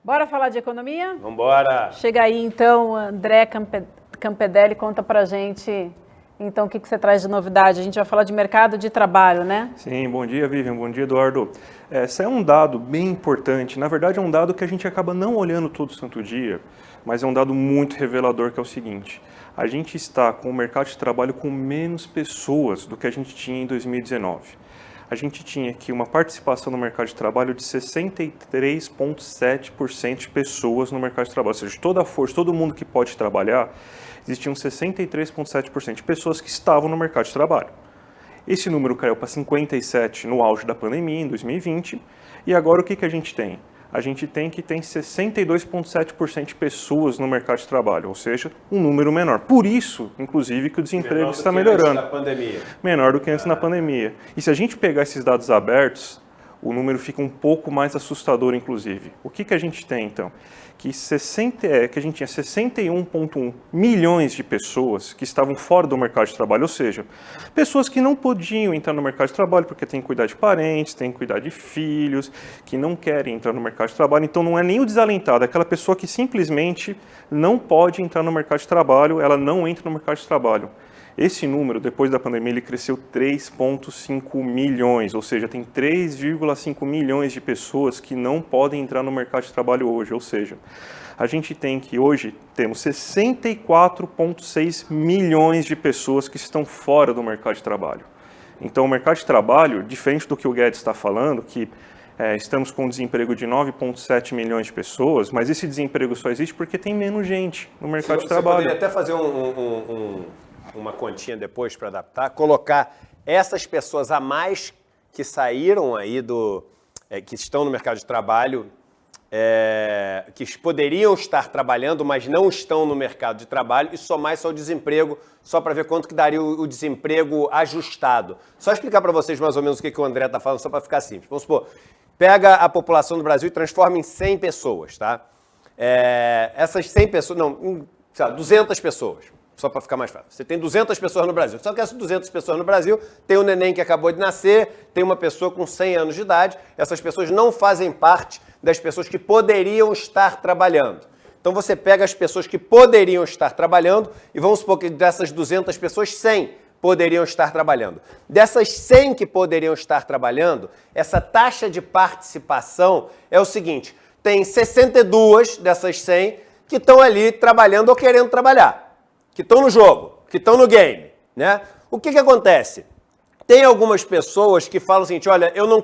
Bora falar de economia? Vambora! Chega aí então, André Campedelli, conta pra gente então o que você traz de novidade. A gente vai falar de mercado de trabalho, né? Sim, bom dia Vivian, bom dia Eduardo. Esse é um dado bem importante, na verdade é um dado que a gente acaba não olhando todo santo dia, mas é um dado muito revelador que é o seguinte: a gente está com o mercado de trabalho com menos pessoas do que a gente tinha em 2019. A gente tinha aqui uma participação no mercado de trabalho de 63,7% de pessoas no mercado de trabalho. Ou seja, toda a força, todo mundo que pode trabalhar, existiam 63,7% de pessoas que estavam no mercado de trabalho. Esse número caiu para 57% no auge da pandemia, em 2020. E agora o que a gente tem? A gente tem 62,7% de pessoas no mercado de trabalho, ou seja, um número menor. Por isso, inclusive, que o desemprego está melhorando. Menor do que antes da pandemia. E se a gente pegar esses dados abertos, o número fica um pouco mais assustador, inclusive. O que a gente tem, então? Que a gente tinha 61,1 milhões de pessoas que estavam fora do mercado de trabalho, ou seja, pessoas que não podiam entrar no mercado de trabalho porque têm que cuidar de parentes, têm que cuidar de filhos, que não querem entrar no mercado de trabalho. Então não é nem o desalentado, é aquela pessoa que simplesmente não pode entrar no mercado de trabalho, ela não entra no mercado de trabalho. Esse número, depois da pandemia, ele cresceu 3,5 milhões, ou seja, tem 3,5 milhões de pessoas que não podem entrar no mercado de trabalho hoje. Ou seja, a gente tem que hoje temos 64,6 milhões de pessoas que estão fora do mercado de trabalho. Então, o mercado de trabalho, diferente do que o Guedes está falando, que estamos com um desemprego de 9,7 milhões de pessoas, mas esse desemprego só existe porque tem menos gente no mercado de trabalho. Você poderia até fazer uma continha depois para adaptar, colocar essas pessoas a mais que saíram aí que estão no mercado de trabalho, que poderiam estar trabalhando, mas não estão no mercado de trabalho, e somar só o desemprego, só para ver quanto que daria o desemprego ajustado. Só explicar para vocês mais ou menos o que o André está falando, só para ficar simples. Vamos supor, pega a população do Brasil e transforma em 100 pessoas, tá? Essas 100 pessoas, sei lá, 200 pessoas. Só para ficar mais fácil. Você tem 200 pessoas no Brasil. Só que essas 200 pessoas no Brasil, tem um neném que acabou de nascer, tem uma pessoa com 100 anos de idade. Essas pessoas não fazem parte das pessoas que poderiam estar trabalhando. Então você pega as pessoas que poderiam estar trabalhando e vamos supor que dessas 200 pessoas, 100 poderiam estar trabalhando. Dessas 100 que poderiam estar trabalhando, essa taxa de participação é o seguinte: tem 62 dessas 100 que estão ali trabalhando ou querendo trabalhar, que estão no jogo, que estão no game, né? O que acontece? Tem algumas pessoas que falam o seguinte: olha, eu não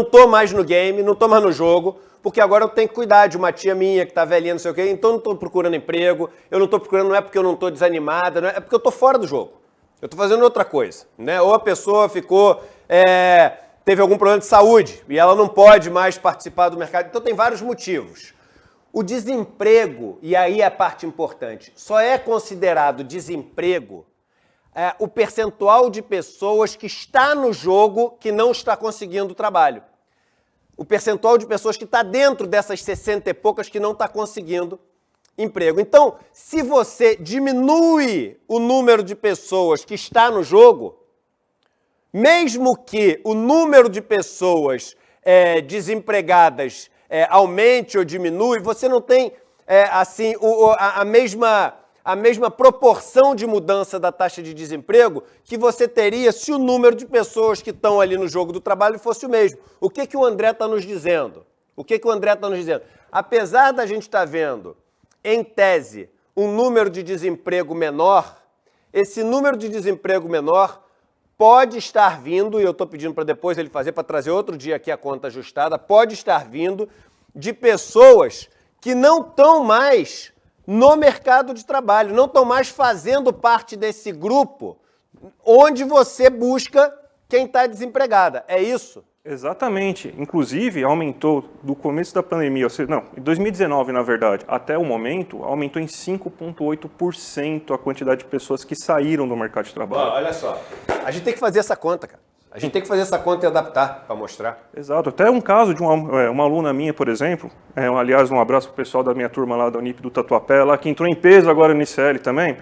tô mais no game, não tô mais no jogo, porque agora eu tenho que cuidar de uma tia minha que tá velhinha, não sei o quê, então eu não tô procurando emprego, eu não tô procurando, não é porque eu não tô desanimada, não é porque eu tô fora do jogo. Eu tô fazendo outra coisa, né? Ou a pessoa teve algum problema de saúde e ela não pode mais participar do mercado. Então tem vários motivos. O desemprego, e aí é a parte importante, só é considerado desemprego o percentual de pessoas que está no jogo que não está conseguindo trabalho. O percentual de pessoas que está dentro dessas 60 e poucas que não está conseguindo emprego. Então, se você diminui o número de pessoas que está no jogo, mesmo que o número de pessoas desempregadas aumente ou diminui, você não tem a mesma proporção de mudança da taxa de desemprego que você teria se o número de pessoas que estão ali no jogo do trabalho fosse o mesmo. O que o André está nos dizendo? Apesar da gente estar vendo, em tese, um número de desemprego menor, esse número de desemprego menor pode estar vindo, e eu estou pedindo para depois ele fazer, para trazer outro dia aqui a conta ajustada, pode estar vindo de pessoas que não estão mais no mercado de trabalho, não estão mais fazendo parte desse grupo onde você busca quem está desempregada. É isso? Exatamente. Inclusive, aumentou do começo da pandemia, em 2019, na verdade, até o momento, aumentou em 5,8% a quantidade de pessoas que saíram do mercado de trabalho. Olha só, a gente tem que fazer essa conta, cara. A gente tem que fazer essa conta e adaptar para mostrar. Exato. Até um caso de uma aluna minha, por exemplo, aliás, um abraço para o pessoal da minha turma lá da Unip do Tatuapé, lá, que entrou em peso agora no ICL também,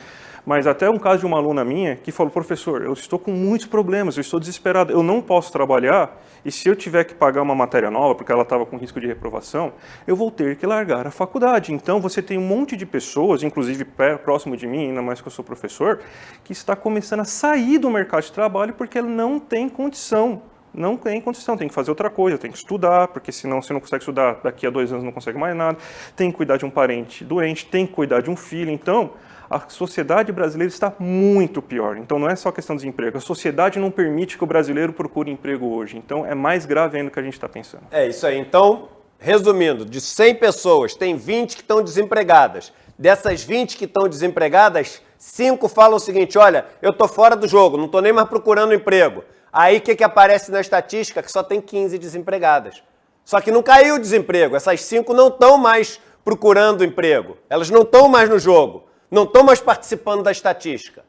Mas até um caso de uma aluna minha que falou, professor, eu estou com muitos problemas, eu estou desesperado, eu não posso trabalhar e se eu tiver que pagar uma matéria nova, porque ela estava com risco de reprovação, eu vou ter que largar a faculdade. Então você tem um monte de pessoas, inclusive próximo de mim, ainda mais que eu sou professor, que está começando a sair do mercado de trabalho porque ela não tem condição. Não tem condição, tem que fazer outra coisa, tem que estudar, porque senão você não consegue estudar, daqui a 2 anos não consegue mais nada, tem que cuidar de um parente doente, tem que cuidar de um filho. Então, a sociedade brasileira está muito pior. Então, não é só questão de desemprego, a sociedade não permite que o brasileiro procure emprego hoje. Então, é mais grave ainda do que a gente está pensando. É isso aí. Então, resumindo, de 100 pessoas, tem 20 que estão desempregadas. Dessas 20 que estão desempregadas, 5 falam o seguinte, olha, eu estou fora do jogo, não estou nem mais procurando emprego. Aí o que aparece na estatística? Que só tem 15 desempregadas. Só que não caiu o desemprego. Essas 5 não estão mais procurando emprego. Elas não estão mais no jogo. Não estão mais participando da estatística.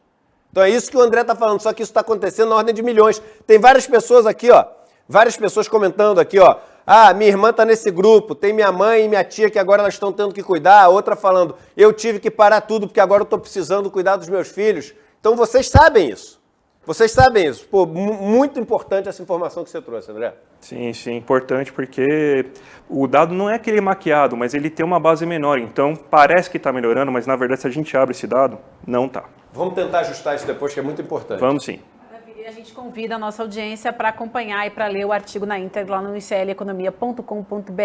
Então é isso que o André está falando. Só que isso está acontecendo na ordem de milhões. Tem várias pessoas aqui, ó. Várias pessoas comentando aqui, ó. Ah, minha irmã está nesse grupo. Tem minha mãe e minha tia que agora elas estão tendo que cuidar. A outra falando, eu tive que parar tudo porque agora eu estou precisando cuidar dos meus filhos. Então vocês sabem isso. Vocês sabem isso. Pô, muito importante essa informação que você trouxe, André. Sim, sim, importante porque o dado não é aquele maquiado, mas ele tem uma base menor. Então, parece que está melhorando, mas na verdade, se a gente abre esse dado, não está. Vamos tentar ajustar isso depois, que é muito importante. Vamos sim. Maravilha. E a gente convida a nossa audiência para acompanhar e para ler o artigo na íntegra lá no icleconomia.com.br.